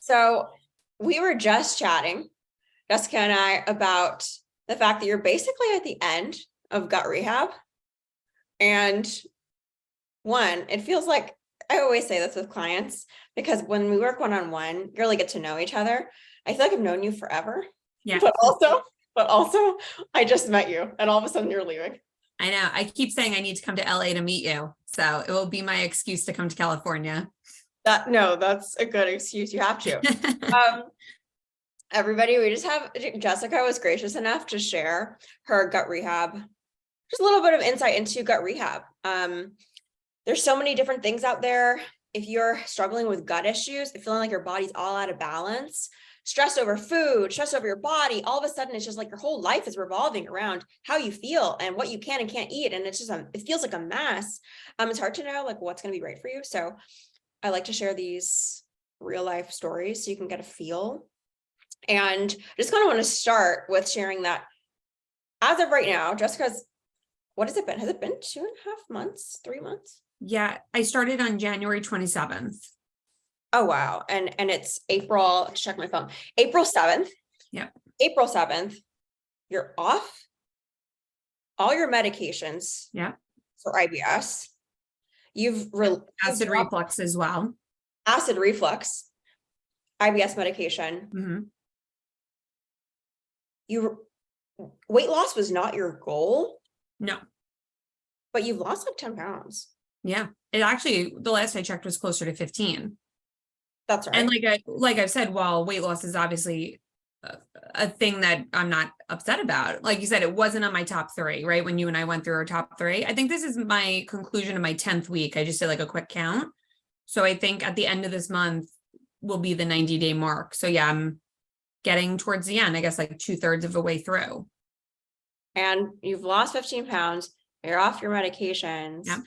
So we were just chatting, Jessica and I, about the fact that you're basically at the end of gut rehab. And one, it feels like I always say this with clients because when we work one-on-one, you really get to know each other. I feel like I've known you forever, Yeah. but also I just met you and all of a sudden you're leaving. I know. I keep saying I need to come to LA to meet you. So it will be my excuse to come to California. That's a good excuse. You have to. Everybody, we just have Jessica was gracious enough to share her gut rehab, just a little bit of insight into gut rehab. There's so many different things out there. If you're struggling with gut issues, feeling like your body's all out of balance, stress over food, stress over your body, all of a sudden it's just like your whole life is revolving around how you feel and what you can and can't eat. And it's just, it feels like a mess. It's hard to know like what's going to be right for you. So I like to share these real life stories so you can get a feel. And I just kind of want to start with sharing that as of right now, Jessica's, what has it been? Has it been 2.5 months, 3 months? Yeah, I started on January 27th. Oh, wow. And it's April, check my phone, April 7th. Yeah. April 7th, you're off all your medications. Yeah. For IBS. You've acid reflux as well. Acid reflux, IBS medication. Mm-hmm. Weight loss was not your goal. No. But you've lost like 10 pounds. Yeah. It actually, the last I checked was closer to 15. That's right. And like I've said, while weight loss is obviously a thing that I'm not upset about, like you said, it wasn't on my top 3, right? When you and I went through our top 3, I think this is my conclusion of my 10th week. I just did like a quick count. So I think at the end of this month will be the 90-day mark. So yeah, I'm getting towards the end, I guess like 2/3 of the way through. And you've lost 15 pounds. You're off your medications. Yeah.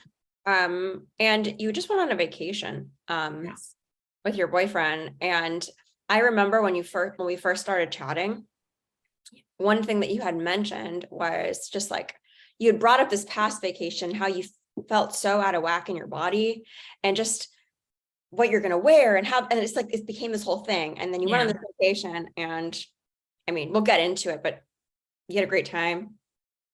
And you just went on a vacation Yes. with your boyfriend. And I remember when we first started chatting, one thing that you had mentioned was just like you had brought up this past vacation, how you felt so out of whack in your body and just what you're going to wear and it's like it became this whole thing. And then you went on this vacation, and I mean, we'll get into it, but you had a great time.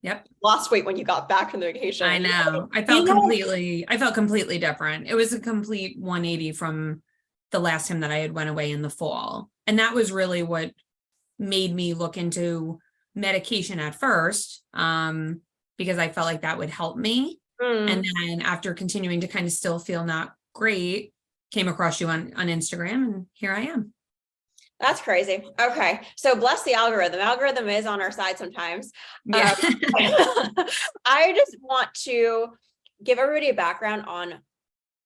Yep. Lost weight when you got back from the vacation. I know. I felt completely different. It was a complete 180 from the last time that I had went away in the fall. And that was really what made me look into medication at first, because I felt like that would help me. And then after continuing to kind of still feel not great, came across you on Instagram, and here I am. That's crazy. Okay. So bless the algorithm. Algorithm is on our side sometimes. Yeah. I just want to give everybody a background on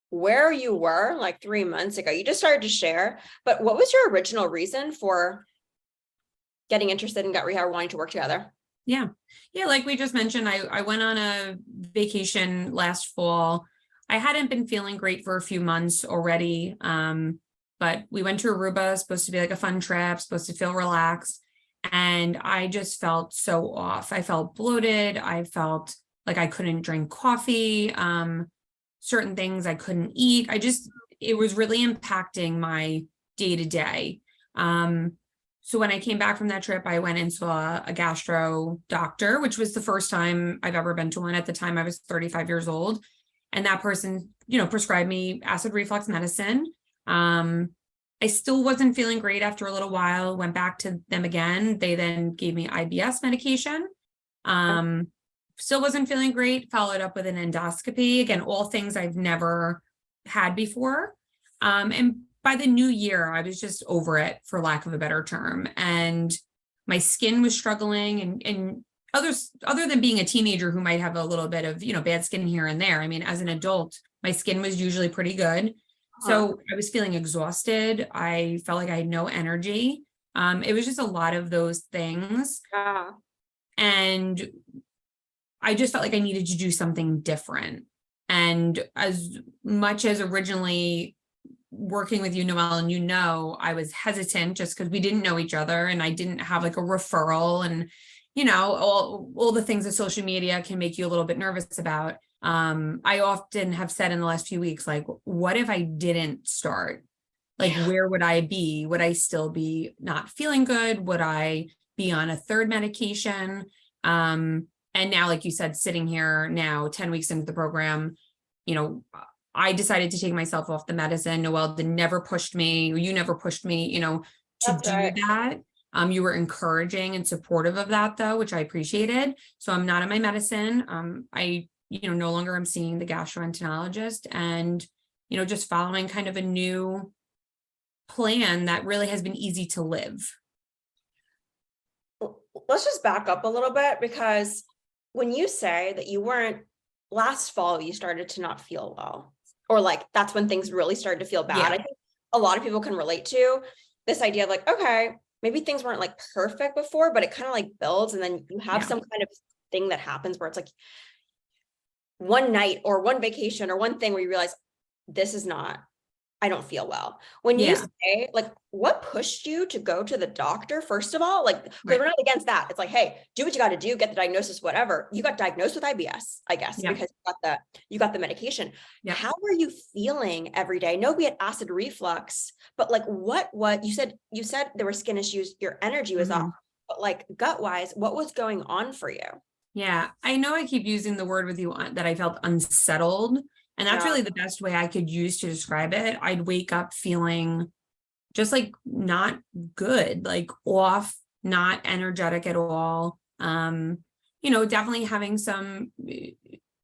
where you were like 3 months ago. You just started to share, but what was your original reason for getting interested in gut rehab or wanting to work together? Yeah. Like we just mentioned, I went on a vacation last fall. I hadn't been feeling great for a few months already. But we went to Aruba, supposed to be like a fun trip, supposed to feel relaxed. And I just felt so off. I felt bloated. I felt like I couldn't drink coffee. Certain things I couldn't eat. It was really impacting my day-to-day. So when I came back from that trip, I went and saw a gastro doctor, which was the first time I've ever been to one. At the time, I was 35 years old. And that person, prescribed me acid reflux medicine. I still wasn't feeling great after a little while, went back to them again. They then gave me IBS medication. Still wasn't feeling great, followed up with an endoscopy. Again, all things I've never had before. And by the new year, I was just over it, for lack of a better term. And my skin was struggling, and other than being a teenager who might have a little bit of, bad skin here and there. I mean, as an adult, my skin was usually pretty good. So I was feeling exhausted. I felt like I had no energy. It was just a lot of those things. And I just felt like I needed to do something different. And as much as originally working with you, Noelle, and I was hesitant just because we didn't know each other and I didn't have like a referral and, all the things that social media can make you a little bit nervous about. I often have said in the last few weeks, like, what if I didn't start? Like, where would I be? Would I still be not feeling good? Would I be on a third medication? And now, like you said, sitting here now, 10 weeks into the program, you know, I decided to take myself off the medicine. Noelle never pushed me, or you never pushed me, to That's do right. that. You were encouraging and supportive of that though, which I appreciated. So I'm not on my medicine. I, no longer am seeing the gastroenterologist, and, just following kind of a new plan that really has been easy to live. Let's just back up a little bit, because when you say that you weren't, last fall, you started to not feel well, or like that's when things really started to feel bad. Yeah. I think a lot of people can relate to this idea of like, okay, maybe things weren't like perfect before, but it kind of like builds, and then you have Yeah. some kind of thing that happens where it's like one night or one vacation or one thing where you realize this is not, I don't feel well. When you Yeah. say, like, what pushed you to go to the doctor, first of all, like, because Right. we're not against that. It's like, hey, do what you got to do, get the diagnosis, whatever. You got diagnosed with IBS, I guess, Yeah. because you got the medication. Yeah. How were you feeling every day? I know we had acid reflux, but like, what you said there were skin issues, your energy was off, but like gut wise, what was going on for you? Yeah. I know I keep using the word with you that I felt unsettled. And that's Yeah. really the best way I could use to describe it. I'd wake up feeling just like not good, like off, not energetic at all. Definitely having some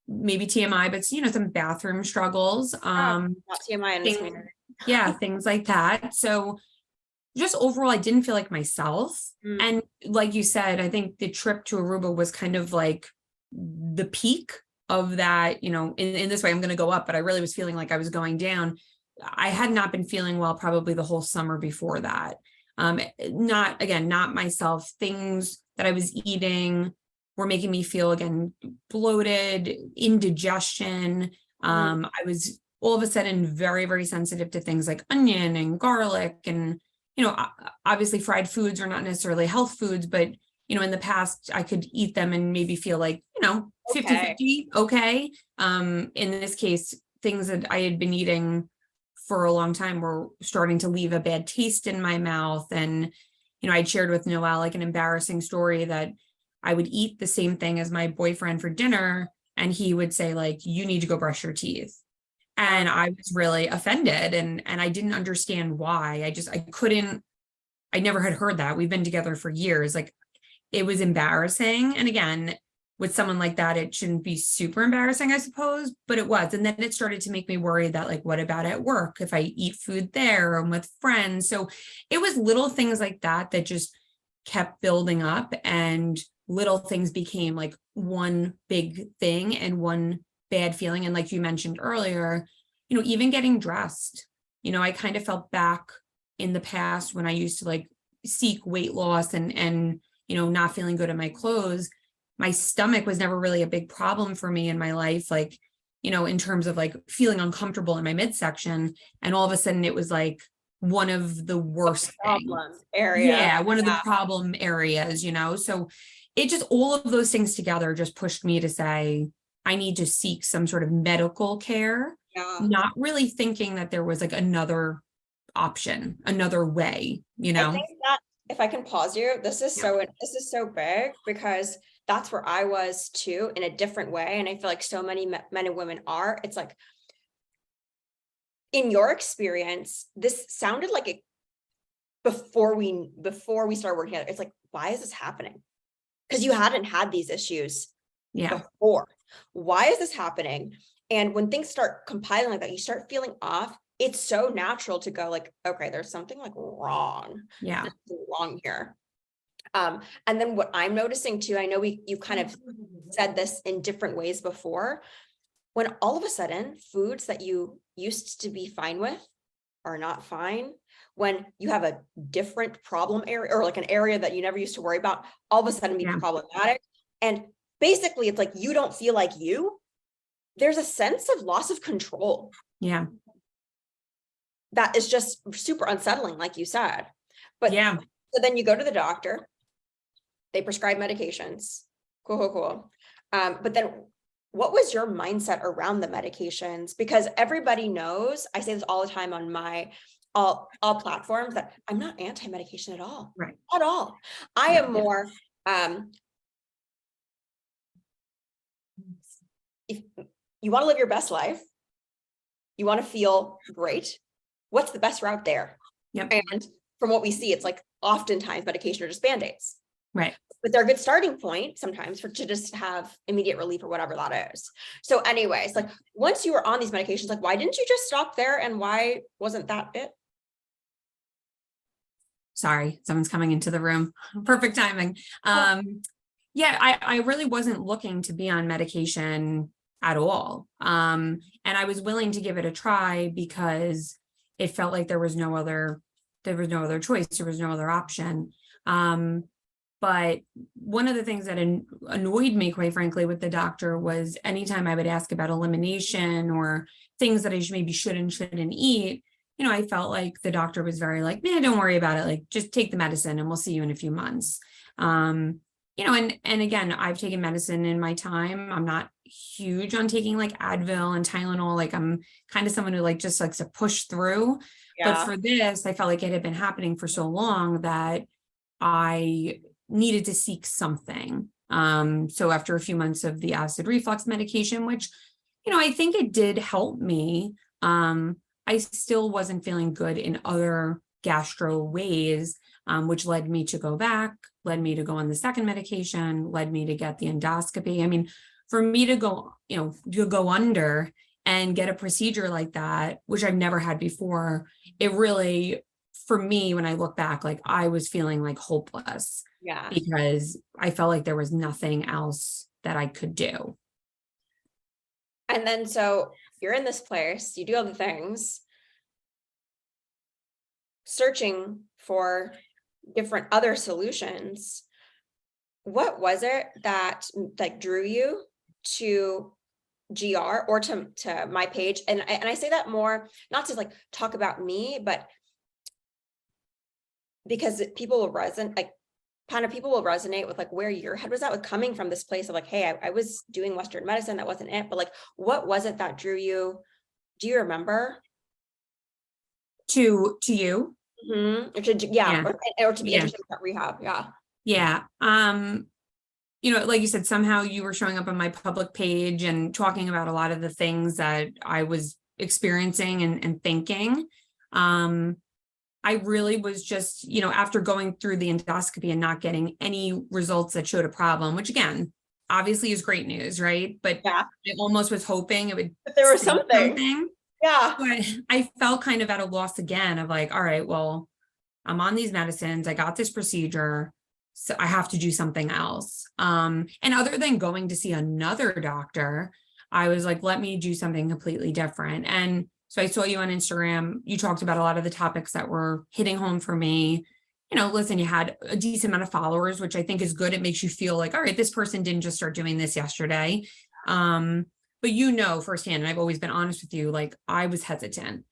maybe TMI, but some bathroom struggles. Not TMI in this Things, community. yeah, things like that. So just overall, I didn't feel like myself. Mm. And like you said, I think the trip to Aruba was kind of like the peak of that, in this way, I'm going to go up, but I really was feeling like I was going down. I had not been feeling well probably the whole summer before that. Not myself. Things that I was eating were making me feel, again, bloated, indigestion. I was all of a sudden very, very sensitive to things like onion and garlic, and obviously fried foods are not necessarily health foods, but in the past I could eat them and maybe feel like, 50-50, okay. In this case, things that I had been eating for a long time were starting to leave a bad taste in my mouth. And, I'd shared with Noelle like an embarrassing story that I would eat the same thing as my boyfriend for dinner, and he would say like, you need to go brush your teeth. And I was really offended, and I didn't understand why. I never had heard that. We've been together for years. Like, it was embarrassing. And again, with someone like that, it shouldn't be super embarrassing, I suppose, but it was. And then it started to make me worry that, like, what about at work if I eat food there and with friends? So it was little things like that that just kept building up, and little things became like one big thing and one bad feeling. And like you mentioned earlier, even getting dressed, I kind of felt back in the past when I used to like seek weight loss and not feeling good in my clothes. My stomach was never really a big problem for me in my life, like, in terms of like feeling uncomfortable in my midsection. And all of a sudden it was like one of the worst Problem things. area. Yeah, one of the problem areas, so it just, all of those things together just pushed me to say, I need to seek some sort of medical care, not really thinking that there was like another option, another way, I think that, if I can pause you, this is so big, because that's where I was too, in a different way. And I feel like so many men and women are. It's like, in your experience, this sounded like it before we started working together. It's like, why is this happening? Because you hadn't had these issues before. Why is this happening? And when things start compiling like that, you start feeling off. It's so natural to go like, okay, there's something like wrong. Yeah. There's something wrong here. And then what I'm noticing too, I know you kind of said this in different ways before, when all of a sudden foods that you used to be fine with are not fine, when you have a different problem area, or like an area that you never used to worry about, all of a sudden becomes problematic. And basically it's like, you don't feel like you, there's a sense of loss of control. Yeah. That is just super unsettling, like you said. But so then you go to the doctor, they prescribe medications. Cool. But then what was your mindset around the medications? Because everybody knows, I say this all the time on my all platforms, that I'm not anti-medication at all. Right. At all. I am more if you want to live your best life, you want to feel great, what's the best route there? Yep. And from what we see, it's like oftentimes medication are just band-aids. Right. But they're a good starting point sometimes to just have immediate relief or whatever that is. So anyways, like once you were on these medications, like why didn't you just stop there, and why wasn't that it? Sorry, someone's coming into the room. Perfect timing. Yeah, I really wasn't looking to be on medication at all. And I was willing to give it a try because it felt like there was no other choice, there was no other option. But one of the things that annoyed me, quite frankly, with the doctor was anytime I would ask about elimination or things that I maybe shouldn't eat, I felt like the doctor was very like, man, don't worry about it. Like, just take the medicine and we'll see you in a few months. And again, I've taken medicine in my time. I'm not huge on taking like Advil and Tylenol. Like, I'm kind of someone who like just likes to push through. But for this, I felt like it had been happening for so long that I needed to seek something. So after a few months of the acid reflux medication, which, I think it did help me, I still wasn't feeling good in other gastro ways, which led me to go back, led me to go on the second medication, led me to get the endoscopy. I mean, for me to go, to go under and get a procedure like that, which I've never had before, it really, for me, when I look back, like I was feeling like hopeless. Yeah. Because I felt like there was nothing else that I could do. And then so you're in this place, you do all the things, searching for different other solutions. What was it that like drew you to GR or to my page? And I say that more, not to like talk about me, but because people will resonate, like kind of people will resonate with like where your head was at, with coming from this place of like, hey, I was doing Western medicine, that wasn't it. But like, what was it that drew you? Do you remember? To you? Mm-hmm. Or to be interested in gut rehab. Yeah. Yeah. Like you said, somehow you were showing up on my public page and talking about a lot of the things that I was experiencing and thinking. I really was just, after going through the endoscopy and not getting any results that showed a problem, which again, obviously is great news, right? But Yeah. I almost was hoping it would. But there was something. Yeah. But I felt kind of at a loss again of like, all right, well, I'm on these medicines. I got this procedure. So I have to do something else. And other than going to see another doctor, I was like, let me do something completely different. And so I saw you on Instagram. You talked about a lot of the topics that were hitting home for me. Listen, you had a decent amount of followers, which I think is good. It makes you feel like, all right, this person didn't just start doing this yesterday. But firsthand, and I've always been honest with you, like I was hesitant.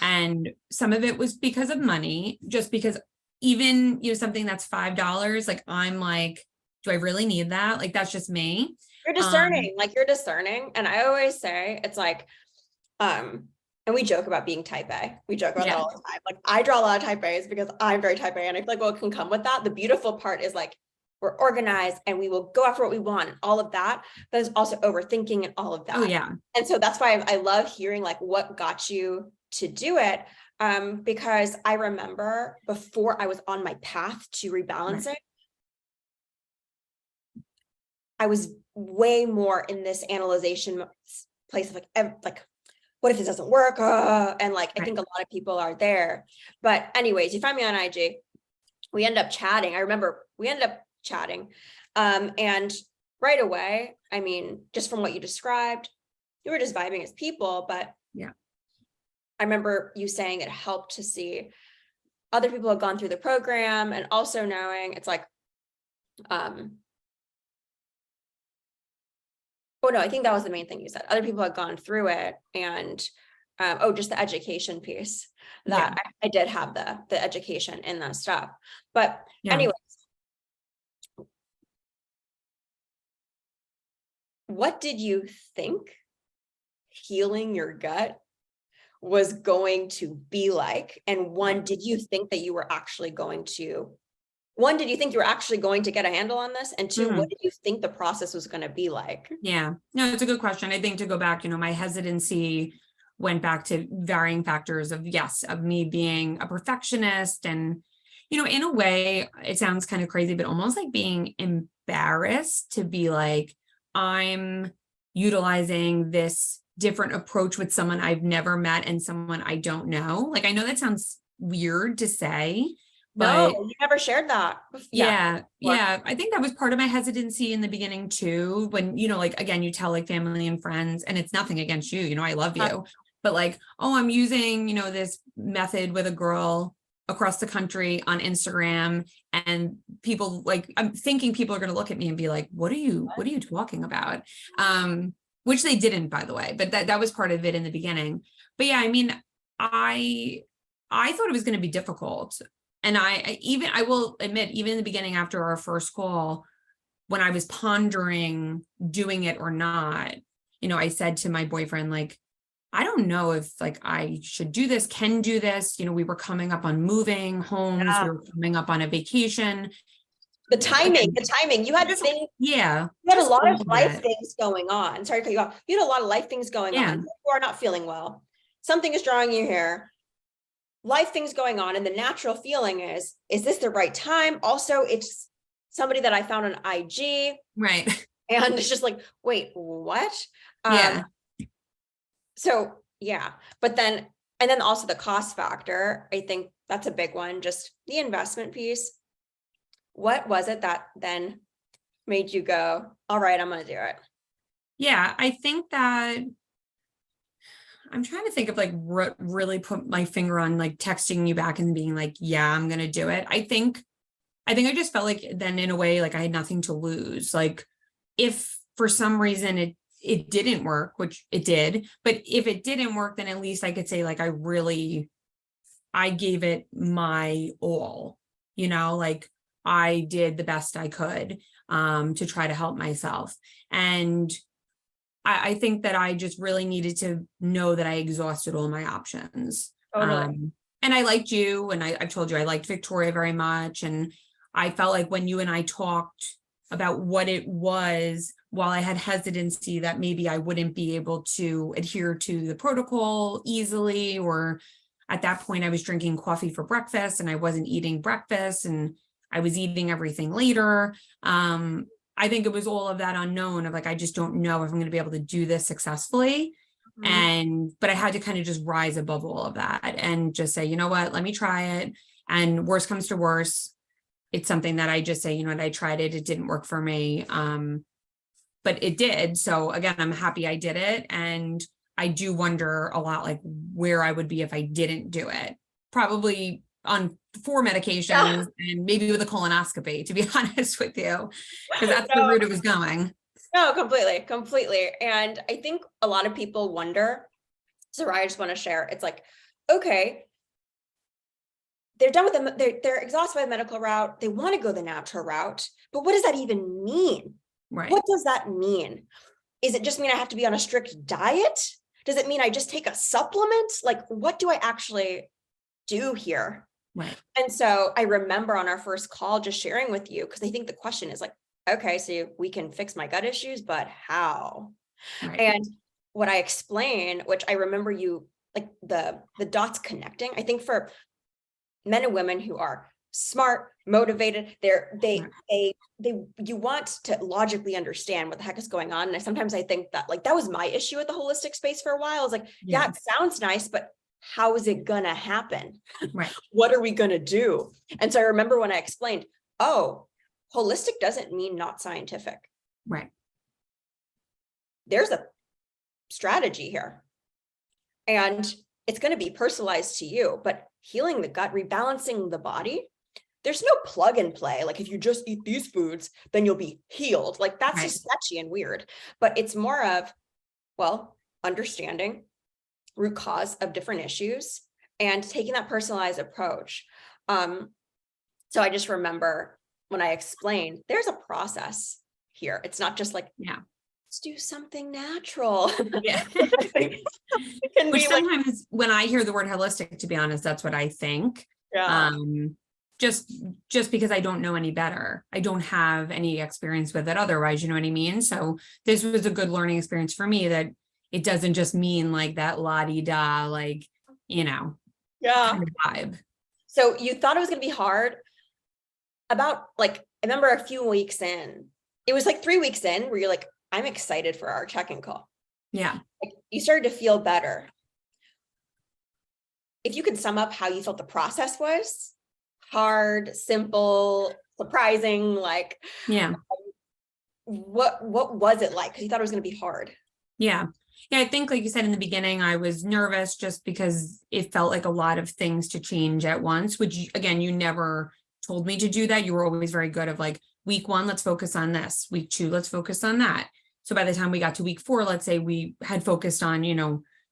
And some of it was because of money, just because even, something that's $5, like, I'm like, do I really need that? Like, that's just me. You're discerning. And I always say, it's like, and we joke about being type A. We joke about that all the time. Like I draw a lot of type A's because I'm very type A, and I feel like what can come with that. The beautiful part is like we're organized and we will go after what we want and all of that. But it's also overthinking and all of that. Oh yeah. And so that's why I love hearing like what got you to do it. Because I remember before I was on my path to rebalancing, I was way more in this analyzation place of like what if this doesn't work? And like, I think a lot of people are there. But anyways, you find me on IG. We end up chatting. I remember we ended up chatting. And right away, I mean, just from what you described, you were just vibing as people. But yeah, I remember you saying it helped to see other people have gone through the program, and also knowing it's like, oh no, I think that was the main thing you said. Other people had gone through it, and just the education piece that I did have the education in that stuff. But anyways, what did you think healing your gut was going to be like? And one, did you think that you were actually going to, one, did you think you were actually going to get a handle on this? And two, what did you think the process was going to be like? Yeah, no, it's a good question. I think to go back, my hesitancy went back to varying factors of, yes, of me being a perfectionist and, in a way, it sounds kind of crazy, but almost like being embarrassed to be like, I'm utilizing this different approach with someone I've never met and someone I don't know. Like, I know that sounds weird to say, No, but you never shared that. yeah. I think that was part of my hesitancy in the beginning too, when, like, again, you tell like family and friends, and it's nothing against you, I love you, but like, oh, I'm using, this method with a girl across the country on Instagram, and people like, I'm thinking people are going to look at me and be like, what are you talking about? Which they didn't, by the way, but that was part of it in the beginning. But yeah, I mean, I thought it was going to be difficult. And I will admit, even in the beginning, after our first call, when I was pondering doing it or not, I said to my boyfriend, like, I don't know if like I should do this, can do this. We were coming up on moving homes. We were coming up on a vacation. The timing, you had Just, things, yeah. you had a Just lot all of of life it. things going on. Sorry to cut you off. You had a lot of life things going Yeah. on. You are not feeling well. Something is drawing you here. Life things going on. And the natural feeling is this the right time? Also, it's somebody that I found on IG. Right. And it's just like, wait, what? Yeah. So yeah, but then, and then also the cost factor, I think that's a big one, just the investment piece. What was it that then made you go, all right, I'm going to do it? Yeah. I think that I'm trying to think of like really put my finger on like texting you back and being like, yeah, I'm going to do it. I think I just felt like then in a way, like I had nothing to lose. Like if for some reason it didn't work, which it did, but if it didn't work, then at least I could say like I gave it my all, like I did the best I could to try to help myself. And I think that I just really needed to know that I exhausted all my options. Totally. And I liked you, and I've told you I liked Victoria very much. And I felt like when you and I talked about what it was, while I had hesitancy that maybe I wouldn't be able to adhere to the protocol easily, or at that point I was drinking coffee for breakfast and I wasn't eating breakfast and I was eating everything later. I think it was all of that unknown of like, I just don't know if I'm going to be able to do this successfully. But I had to kind of just rise above all of that and just say, you know what, let me try it. And worst comes to worst, it's something that I just say, I tried it. It didn't work for me. But it did. So again, I'm happy I did it. And I do wonder a lot, like where I would be if I didn't do it. Probably on 4 medications and maybe with a colonoscopy, to be honest with you, because that's the route it was going. No, completely. And I think a lot of people wonder, so I just want to share, it's like, okay, they're done with them. They're exhausted by the medical route. They want to go the natural route, but what does that even mean? Right. What does that mean? Is it just mean I have to be on a strict diet? Does it mean I just take a supplement? Like, what do I actually do here? Right. And so I remember on our first call, just sharing with you, because I think the question is like, okay, so we can fix my gut issues, but how? Right. And what I explain, which I remember you, like the dots connecting, I think for men and women who are smart, motivated, you want to logically understand what the heck is going on. And sometimes I think that like, that was my issue with the holistic space for a while. I was like, yeah, it sounds nice, but how is it gonna happen? Right. What are we gonna do? And so I remember when I explained, oh, holistic doesn't mean not scientific. Right. There's a strategy here. And it's going to be personalized to you, but healing the gut, rebalancing the body, there's no plug and play. Like if you just eat these foods, then you'll be healed. Like that's just sketchy and weird, but it's more of, well, understanding root cause of different issues and taking that personalized approach. So I just remember when I explained, there's a process here. It's not just like, let's do something natural. Yeah. It can Which be like, sometimes when I hear the word holistic, to be honest, that's what I think. yeah, Um, just because I don't know any better. I don't have any experience with it otherwise, you know what I mean? So this was a good learning experience for me, that it doesn't just mean like that la-di-da, like, you know, yeah. kind of vibe. So you thought it was going to be hard about like, I remember a few weeks in, it was like 3 weeks in where you're like, I'm excited for our check-in call. Yeah. Like, you started to feel better. If you could sum up how you felt the process was, hard, simple, surprising, like Yeah. what was it like? Because you thought it was going to be hard. Yeah. Yeah. I think, like you said in the beginning, I was nervous just because it felt like a lot of things to change at once, which again, you never told me to do that. You were always very good of like, week 1, let's focus on this. Week 2, let's focus on that. So by the time we got to week 4, let's say we had focused on,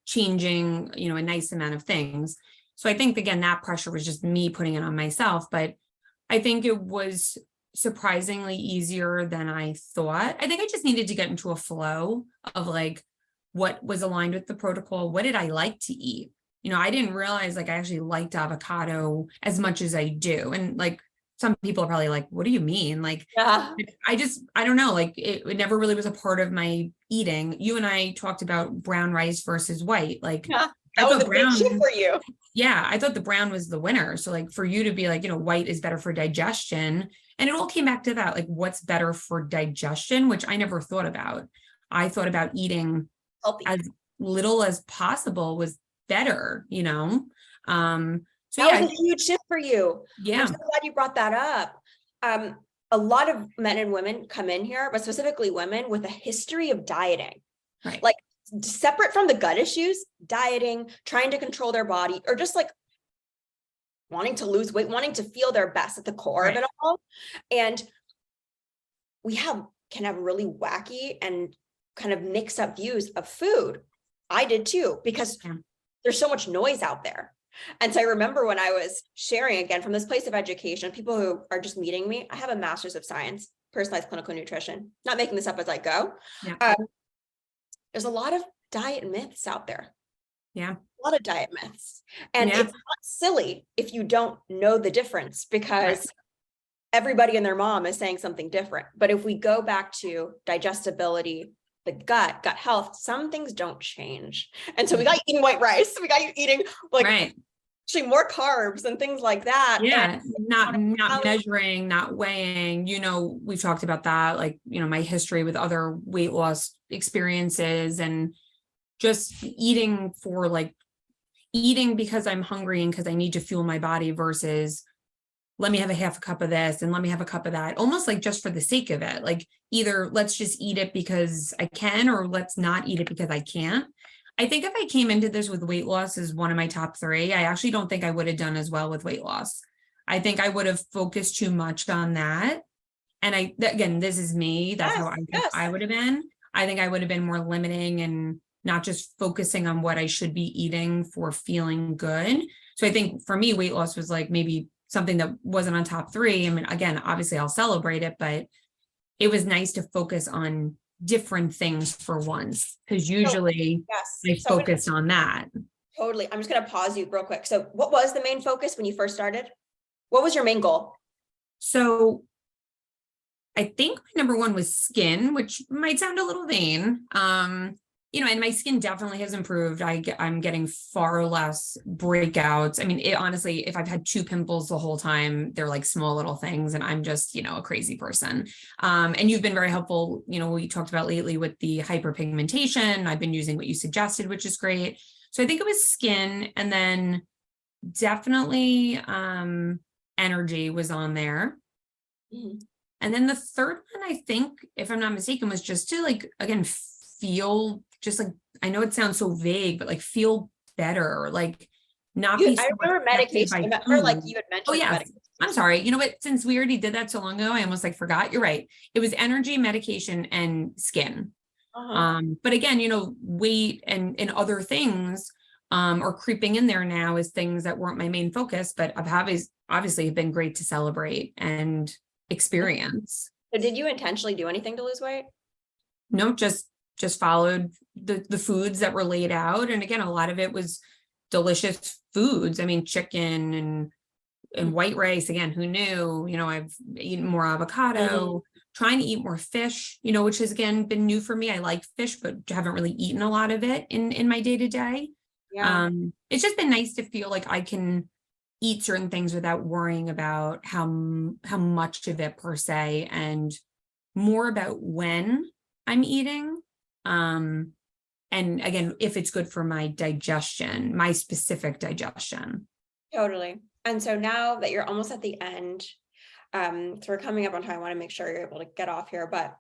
changing, a nice amount of things. So I think, again, that pressure was just me putting it on myself, but I think it was surprisingly easier than I thought. I think I just needed to get into a flow of like what was aligned with the protocol. What did I like to eat? I didn't realize like I actually liked avocado as much as I do. And like some people are probably like, what do you mean? Like, Yeah. I don't know, like it never really was a part of my eating. You and I talked about brown rice versus white. Like Yeah. I That was thought a big shift brown, for you. yeah, I thought the brown was the winner. So like for you to be like, white is better for digestion. And it all came back to that, like what's better for digestion, which I never thought about. I thought about eating Healthy. as little as possible was better, So That yeah, was a huge shift for you. I'm yeah, so glad you brought that up. A lot of men and women come in here, but specifically women with a history of dieting, right, like separate from the gut issues, dieting, trying to control their body, or just like wanting to lose weight, wanting to feel their best at the core of right, it all. And can have really wacky and kind of mixed up views of food. I did too, because yeah, there's so much noise out there. And so I remember when I was sharing again from this place of education, people who are just meeting me, I have a master's of science, personalized clinical nutrition, not making this up as I go. yeah, There's a lot of diet myths out there, yeah, a lot of diet myths. And yeah, it's not silly if you don't know the difference, right, because everybody and their mom is saying something different. But if we go back to digestibility, the gut health, some things don't change. And so we got you eating white rice. We got you eating like right. actually more carbs and things like that. Yeah, And not measuring, not weighing, we've talked about that, like, my history with other weight loss experiences and just eating for like eating because I'm hungry and because I need to fuel my body versus let me have a half a cup of this and let me have a cup of that, almost like just for the sake of it. Like either let's just eat it because I can, or let's not eat it because I can't. I think if I came into this with weight loss as one of my top 3, I actually don't think I would have done as well with weight loss. I think I would have focused too much on that. And again, this is me. That's how I think yes. I would have been. I think I would have been more limiting and not just focusing on what I should be eating for feeling good. So I think for me, weight loss was like maybe something that wasn't on top 3. I mean, again, obviously I'll celebrate it, but it was nice to focus on different things for once, because usually Yes. I So focus on that. totally. I'm just going to pause you real quick. So what was the main focus when you first started? What was your main goal? So I think my number 1 was skin, which might sound a little vain. And my skin definitely has improved. I'm getting far less breakouts. I mean, honestly, if I've had 2 pimples the whole time, they're like small little things, and I'm just, a crazy person. And you've been very helpful. We talked about lately with the hyperpigmentation. I've been using what you suggested, which is great. So I think it was skin, and then definitely energy was on there. Mm-hmm. And then the third one, I think, if I'm not mistaken, was just to like, again, feel just like, I know it sounds so vague, but like feel better, like not be so I remember affected by medication, or like food. you had Oh mentioned yeah, medication. I'm sorry. You know what? Since we already did that so long ago, I almost like forgot. You're right. It was energy, medication, and skin. Uh-huh. But again, weight and other things are creeping in there now as things that weren't my main focus, but obviously have been great to celebrate and experience. So did you intentionally do anything to lose weight? No, just followed the foods that were laid out. And again, a lot of it was delicious foods. I mean, chicken and white rice. Again, who knew? I've eaten more avocado, trying to eat more fish, which has again been new for me. I like fish, but haven't really eaten a lot of it in my day to day. Yeah, It's just been nice to feel like I can eat certain things without worrying about how much of it per se, and more about when I'm eating. And again, if it's good for my digestion, my specific digestion. totally. And so now that you're almost at the end, so we're coming up on time. I want to make sure you're able to get off here, but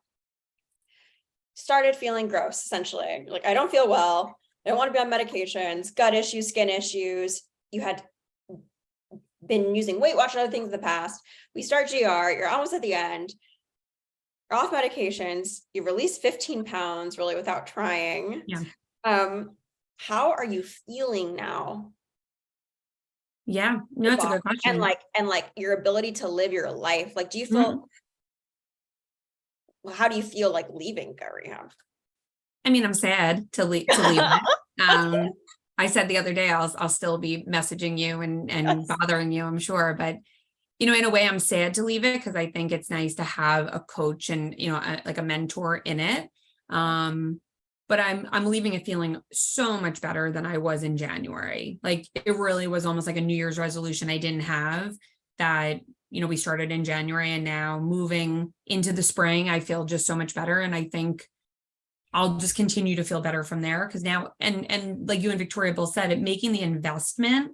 started feeling gross, essentially. Like, I don't feel well. I don't want to be on medications, gut issues, skin issues. You had been using Weight Watch and other things in the past. We start GR, you're almost at the end. You're off medications. You release 15 pounds really without trying. Yeah. How are you feeling now? Yeah, no, it's a good question. And like your ability to live your life. Like, do you feel, how do you feel like leaving Gut Rehab? I mean, I'm sad to leave it. I said the other day, I'll still be messaging you and bothering you, I'm sure. But, in a way, I'm sad to leave it because I think it's nice to have a coach and, like a mentor in it. But I'm leaving it feeling so much better than I was in January. Like, it really was almost like a New Year's resolution I didn't have that, we started in January, and now moving into the spring, I feel just so much better. And I think I'll just continue to feel better from there, because now, and like you and Victoria both said it, making the investment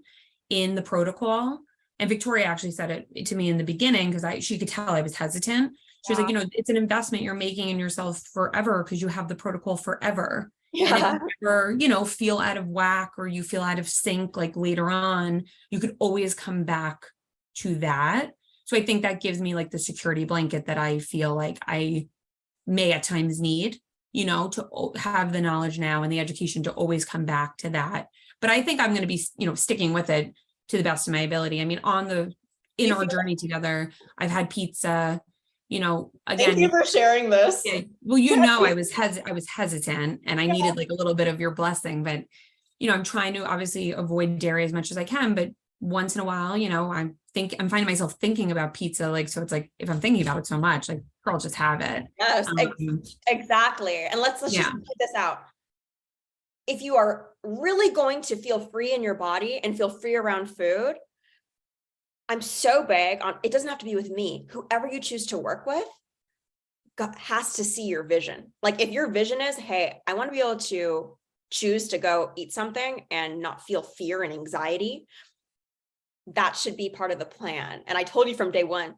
in the protocol. And Victoria actually said it to me in the beginning, because she could tell I was hesitant. She was like, it's an investment you're making in yourself forever, because you have the protocol forever. And if you ever, feel out of whack or you feel out of sync, like later on, you could always come back to that. So I think that gives me like the security blanket that I feel like I may at times need, to have the knowledge now and the education to always come back to that. But I think I'm going to be, sticking with it to the best of my ability. I mean, in our journey together, I've had pizza, again. Thank you for sharing this. Yeah, well, I was hesitant and I needed like a little bit of your blessing, but, I'm trying to obviously avoid dairy as much as I can, but once in a while, I'm finding myself thinking about pizza. Like, so it's like, if I'm thinking about it so much, like, I'll just have it. Yes, exactly. And let's just put this out. If you are really going to feel free in your body and feel free around food, I'm so big on, it doesn't have to be with me. Whoever you choose to work with has to see your vision. Like, if your vision is, hey, I want to be able to choose to go eat something and not feel fear and anxiety, that should be part of the plan. And I told you from day one,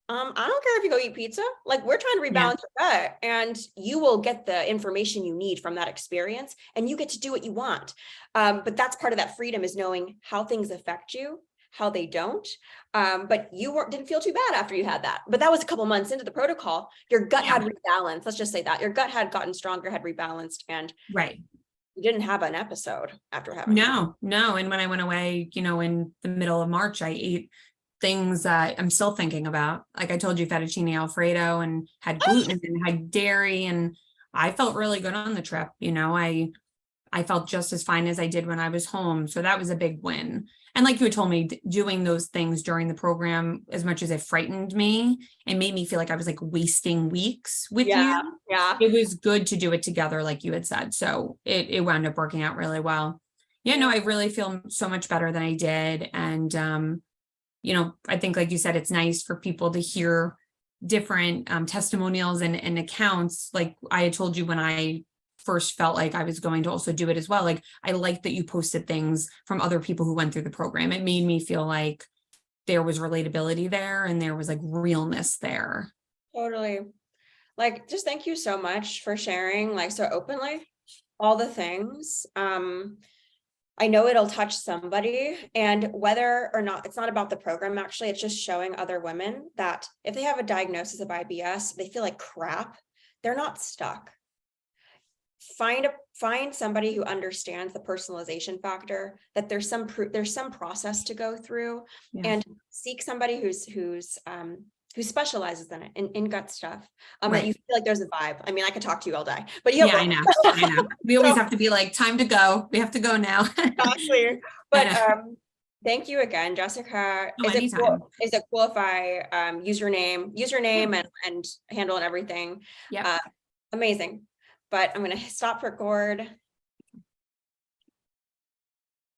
I don't care if you go eat pizza, like, we're trying to rebalance your gut, and you will get the information you need from that experience, and you get to do what you want. But that's part of that freedom, is knowing how things affect you, how they don't. But you didn't feel too bad after you had that. But that was a couple months into the protocol. Your gut had rebalanced. Let's just say that your gut had gotten stronger, had rebalanced, and you didn't have an episode after having no. And when I went away, in the middle of March, I ate things that I'm still thinking about. Like I told you, fettuccine Alfredo, and had gluten and had dairy, and I felt really good on the trip. I felt just as fine as I did when I was home. So that was a big win. And like you had told me, doing those things during the program, as much as it frightened me and made me feel like I was like wasting weeks with you. Yeah. It was good to do it together, like you had said. So it wound up working out really well. Yeah, no, I really feel so much better than I did. And, I think, like you said, it's nice for people to hear different testimonials and accounts. Like I had told you when I first felt like I was going to also do it as well. Like, I liked that you posted things from other people who went through the program. It made me feel like there was relatability there and there was like realness there. Totally. Like, just thank you so much for sharing, like, so openly all the things. I know it'll touch somebody, and whether or not, it's not about the program, actually, it's just showing other women that if they have a diagnosis of IBS, they feel like crap, they're not stuck. Find somebody who understands the personalization factor, that there's some process to go through, and seek somebody who's who specializes in it, in gut stuff. That Right. you feel like there's a vibe. I mean, I could talk to you all day, but you have Yeah, I work. know. I know. We always So, have to be like, time to go. We have to go now. exactly. I But know. thank you again, Jessica. Oh, anytime. Is it cool if I use your name Yeah. and handle and everything? Yep. Uh, amazing. But I'm gonna stop record.